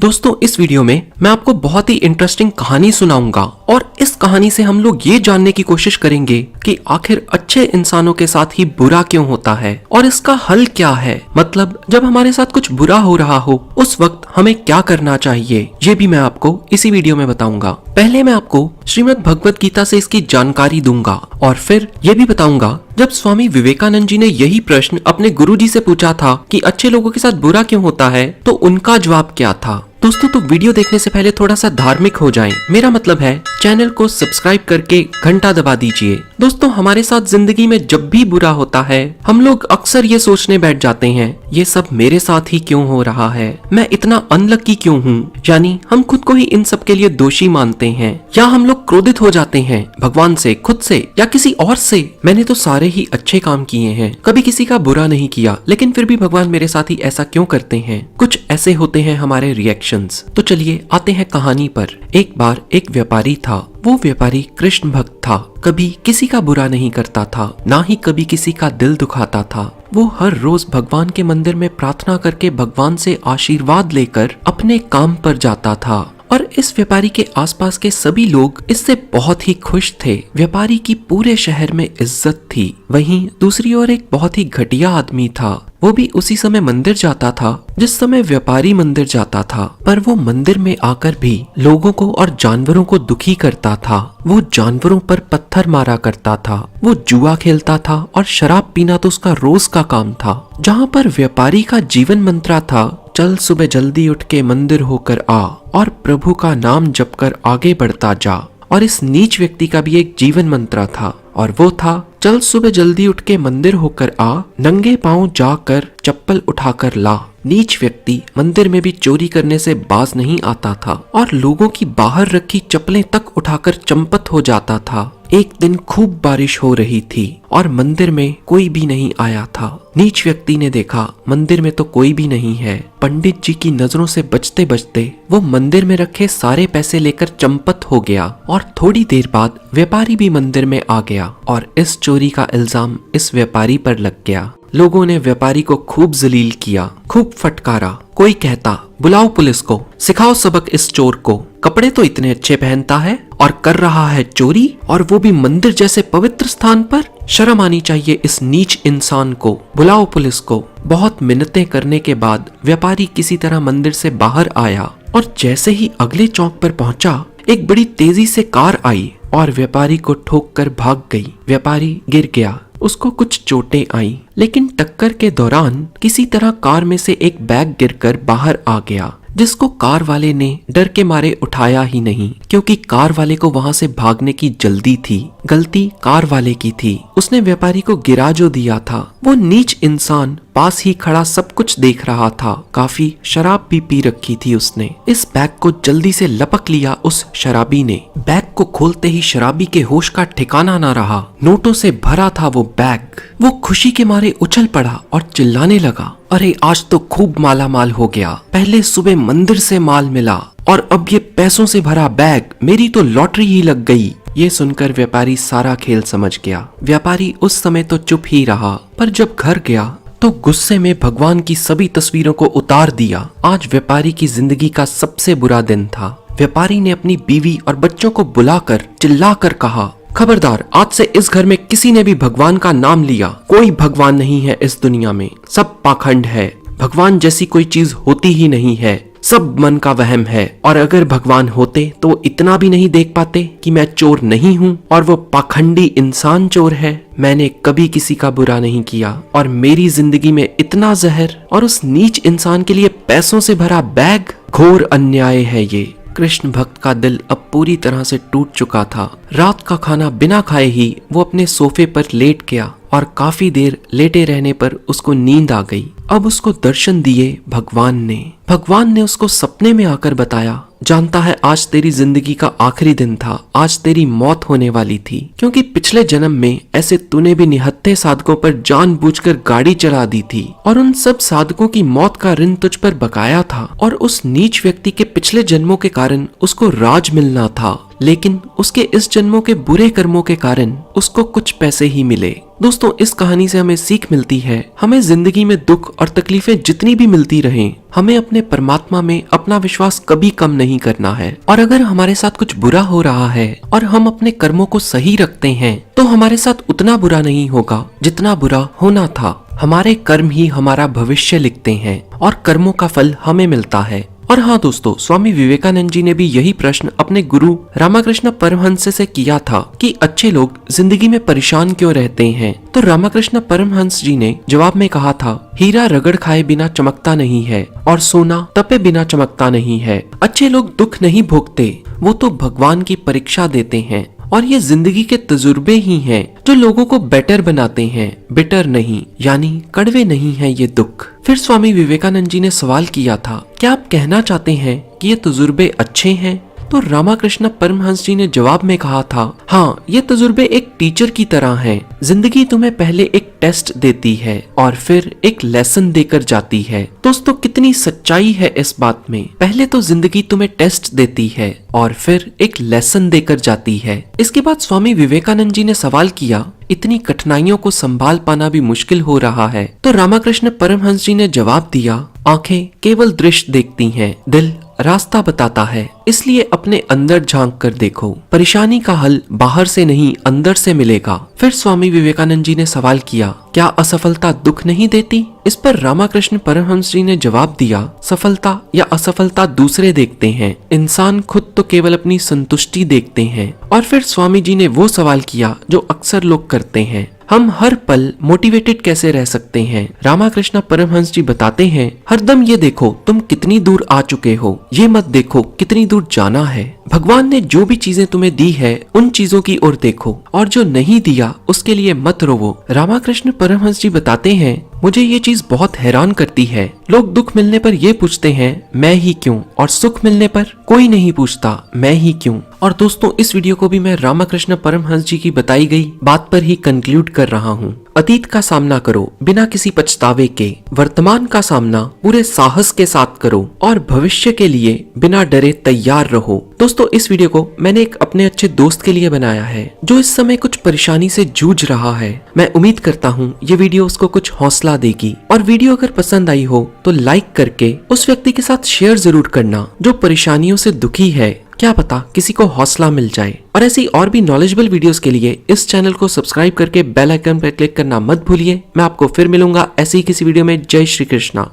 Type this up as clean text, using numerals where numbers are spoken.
दोस्तों इस वीडियो में मैं आपको बहुत ही इंटरेस्टिंग कहानी सुनाऊंगा और इस कहानी से हम लोग ये जानने की कोशिश करेंगे कि आखिर अच्छे इंसानों के साथ ही बुरा क्यों होता है और इसका हल क्या है। मतलब जब हमारे साथ कुछ बुरा हो रहा हो उस वक्त हमें क्या करना चाहिए, ये भी मैं आपको इसी वीडियो में बताऊंगा। पहले मैं आपको श्रीमद् भगवत गीता से इसकी जानकारी दूंगा और फिर ये भी बताऊंगा जब स्वामी विवेकानंद जी ने यही प्रश्न अपने गुरुजी से पूछा था कि अच्छे लोगों के साथ बुरा क्यों होता है, तो उनका जवाब क्या था। दोस्तों तो वीडियो देखने से पहले थोड़ा सा धार्मिक हो जाएं। मेरा मतलब है चैनल को सब्सक्राइब करके घंटा दबा दीजिए। दोस्तों हमारे साथ जिंदगी में जब भी बुरा होता है हम लोग अक्सर ये सोचने बैठ जाते हैं ये सब मेरे साथ ही क्यों हो रहा है, मैं इतना अनलकी क्यों हूँ। यानी हम खुद को ही इन सब के लिए दोषी मानते हैं या हम लोग क्रोधित हो जाते हैं भगवान से, खुद से या किसी और से। मैंने तो सारे ही अच्छे काम किए हैं, कभी किसी का बुरा नहीं किया, लेकिन फिर भी भगवान मेरे साथ ही ऐसा क्यों करते हैं। कुछ ऐसे होते हैं हमारे रिएक्शंस। तो चलिए आते हैं कहानी पर। एक बार एक व्यापारी था। वो व्यापारी कृष्ण भक्त था, कभी किसी का बुरा नहीं करता था, ना ही कभी किसी का दिल दुखाता था। वो हर रोज भगवान के मंदिर में प्रार्थना करके भगवान से आशीर्वाद लेकर अपने काम पर जाता था और इस व्यापारी के आसपास के सभी लोग इससे बहुत ही खुश थे। व्यापारी की पूरे शहर में इज्जत थी। वहीं दूसरी ओर एक बहुत ही घटिया आदमी था। वो भी उसी समय मंदिर जाता था जिस समय व्यापारी मंदिर जाता था, पर वो मंदिर में आकर भी लोगों को और जानवरों को दुखी करता था। वो जानवरों पर पत्थर मारा करता था, वो जुआ खेलता था और शराब पीना तो उसका रोज का काम था। जहाँ पर व्यापारी का जीवन मंत्र था चल सुबह जल्दी उठ के मंदिर होकर आ और प्रभु का नाम जप कर आगे बढ़ता जा, और इस नीच व्यक्ति का भी एक जीवन मंत्र था और वो था चल सुबह जल्दी उठ के मंदिर होकर आ, नंगे पांव जाकर चप्पल उठाकर ला। नीच व्यक्ति मंदिर में भी चोरी करने से बाज नहीं आता था और लोगों की बाहर रखी चप्पलें तक उठाकर चंपत हो जाता था। एक दिन खूब बारिश हो रही थी और मंदिर में कोई भी नहीं आया था। नीच व्यक्ति ने देखा मंदिर में तो कोई भी नहीं है। पंडित जी की नजरों से बचते बचते वो मंदिर में रखे सारे पैसे लेकर चंपत हो गया और थोड़ी देर बाद व्यापारी भी मंदिर में आ गया और इस चोरी का इल्जाम इस व्यापारी पर लग गया। लोगों ने व्यापारी को खूब जलील किया, खूब फटकारा। कोई कहता बुलाओ पुलिस को, सिखाओ सबक इस चोर को, कपड़े तो इतने अच्छे पहनता है और कर रहा है चोरी, और वो भी मंदिर जैसे पवित्र स्थान पर। शर्म आनी चाहिए इस नीच इंसान को, बुलाओ पुलिस को। बहुत मिन्नतें करने के बाद व्यापारी किसी तरह मंदिर से बाहर आया और जैसे ही अगले चौक पर पहुंचा एक बड़ी तेजी से कार आई और व्यापारी को ठोक कर भाग गई। व्यापारी गिर गया, उसको कुछ चोटें आई, लेकिन टक्कर के दौरान किसी तरह कार में से एक बैग गिरकर बाहर आ गया, जिसको कार वाले ने डर के मारे उठाया ही नहीं, क्योंकि कार वाले को वहां से भागने की जल्दी थी। गलती कार वाले की थी, उसने व्यापारी को गिरा जो दिया था। वो नीच इंसान पास ही खड़ा सब कुछ देख रहा था। काफी शराब भी पी रखी थी उसने। इस बैग को जल्दी से लपक लिया उस शराबी ने। बैग को खोलते ही शराबी के होश का ठिकाना ना रहा। नोटों से भरा था वो बैग। वो खुशी के मारे उछल पड़ा और चिल्लाने लगा, अरे आज तो खूब माला माल हो गया। पहले सुबह मंदिर से माल मिला और अब ये पैसों से भरा बैग, मेरी तो लॉटरी ही लग गई। ये सुनकर व्यापारी सारा खेल समझ गया। व्यापारी उस समय तो चुप ही रहा, पर जब घर गया तो गुस्से में भगवान की सभी तस्वीरों को उतार दिया। आज व्यापारी की जिंदगी का सबसे बुरा दिन था। व्यापारी ने अपनी बीवी और बच्चों को बुलाकर चिल्लाकर कहा, खबरदार, आज से इस घर में किसी ने भी भगवान का नाम लिया, कोई भगवान नहीं है इस दुनिया में, सब पाखंड है। भगवान जैसी कोई चीज होती ही नहीं है, सब मन का वहम है। और अगर भगवान होते तो इतना भी नहीं देख पाते कि मैं चोर नहीं हूँ और वो पाखंडी इंसान चोर है। मैंने कभी किसी का बुरा नहीं किया और मेरी जिंदगी में इतना जहर और उस नीच इंसान के लिए पैसों से भरा बैग, घोर अन्याय है ये। कृष्ण भक्त का दिल अब पूरी तरह से टूट चुका था। रात का खाना बिना खाए ही वो अपने सोफे पर लेट गया और काफी देर लेटे रहने पर उसको नींद आ गई। अब उसको दर्शन दिए भगवान ने। भगवान ने उसको सपने में आकर बताया, जानता है आज तेरी जिंदगी का आखिरी दिन था, आज तेरी मौत होने वाली थी, क्योंकि पिछले जन्म में ऐसे तूने भी निहत्थे साधकों पर जानबूझकर गाड़ी चला दी थी और उन सब साधकों की मौत का ऋण तुझ पर बकाया था और उस नीच व्यक्ति के पिछले जन्मों के कारण उसको राज मिलना था। लेकिन उसके इस जन्मों के बुरे कर्मों के कारण उसको कुछ पैसे ही मिले। दोस्तों, इस कहानी से हमें सीख मिलती है, हमें जिंदगी में दुख और तकलीफें जितनी भी मिलती रहें, हमें अपने परमात्मा में अपना विश्वास कभी कम नहीं करना है। और अगर हमारे साथ कुछ बुरा हो रहा है और हम अपने कर्मों को सही रखते हैं तो हमारे साथ उतना बुरा नहीं होगा जितना बुरा होना था। हमारे कर्म ही हमारा भविष्य लिखते हैं और कर्मों का फल हमें मिलता है। और हाँ दोस्तों, स्वामी विवेकानंद जी ने भी यही प्रश्न अपने गुरु रामकृष्ण परमहंस से किया था कि अच्छे लोग जिंदगी में परेशान क्यों रहते हैं। तो रामकृष्ण परमहंस जी ने जवाब में कहा था, हीरा रगड़ खाए बिना चमकता नहीं है और सोना तपे बिना चमकता नहीं है। अच्छे लोग दुख नहीं भोगते, वो तो भगवान की परीक्षा देते हैं। और ये जिंदगी के तजुर्बे ही हैं जो लोगों को बेटर बनाते हैं, बिटर नहीं, यानी कड़वे नहीं है ये दुख। फिर स्वामी विवेकानंद जी ने सवाल किया था, क्या आप कहना चाहते हैं कि ये तजुर्बे अच्छे हैं? तो रामकृष्ण परमहंस जी ने जवाब में कहा था, हाँ, ये तजुर्बे एक टीचर की तरह हैं। जिंदगी तुम्हें पहले एक टेस्ट देती है और फिर एक लेसन देकर जाती है। दोस्तों, कितनी सच्चाई है इस बात में। पहले तो जिंदगी तुम्हें टेस्ट देती है और फिर एक लेसन देकर जाती है। इसके बाद स्वामी विवेकानंद जी ने सवाल किया, इतनी कठिनाइयों को संभाल पाना भी मुश्किल हो रहा है। तो रामकृष्ण परमहंस जी ने जवाब दिया, आंखें केवल दृश्य देखती हैं, दिल रास्ता बताता है, इसलिए अपने अंदर झांक कर देखो। परेशानी का हल बाहर से नहीं अंदर से मिलेगा। फिर स्वामी विवेकानंद जी ने सवाल किया, क्या असफलता दुख नहीं देती? इस पर रामकृष्ण परमहंस जी ने जवाब दिया, सफलता या असफलता दूसरे देखते हैं, इंसान खुद तो केवल अपनी संतुष्टि देखते हैं। और फिर स्वामी जी ने वो सवाल किया जो अक्सर लोग करते हैं, हम हर पल मोटिवेटेड कैसे रह सकते हैं? रामकृष्ण परमहंस जी बताते हैं, हरदम ये देखो तुम कितनी दूर आ चुके हो, ये मत देखो कितनी दूर जाना है। भगवान ने जो भी चीजें तुम्हें दी है उन चीजों की ओर देखो और जो नहीं दिया उसके लिए मत रोवो। रामकृष्ण परमहंस जी बताते हैं, मुझे ये चीज बहुत हैरान करती है, लोग दुख मिलने पर ये पूछते हैं मैं ही क्यों, और सुख मिलने पर कोई नहीं पूछता मैं ही क्यों। और दोस्तों, इस वीडियो को भी मैं रामकृष्ण परमहंस जी की बताई गई बात पर ही कंक्लूड कर रहा हूँ। अतीत का सामना करो बिना किसी पछतावे के, वर्तमान का सामना पूरे साहस के साथ करो और भविष्य के लिए बिना डरे तैयार रहो। दोस्तों, इस वीडियो को मैंने एक अपने अच्छे दोस्त के लिए बनाया है जो इस समय कुछ परेशानी से जूझ रहा है। मैं उम्मीद करता हूँ ये वीडियो उसको कुछ हौसला देगी। और वीडियो अगर पसंद आई हो तो लाइक करके उस व्यक्ति के साथ शेयर जरूर करना जो परेशानियों से दुखी है। क्या पता किसी को हौसला मिल जाए। और ऐसी और भी नॉलेजेबल वीडियोस के लिए इस चैनल को सब्सक्राइब करके बेल आइकन पर क्लिक करना मत भूलिए। मैं आपको फिर मिलूंगा ऐसी ही किसी वीडियो में। जय श्री कृष्णा।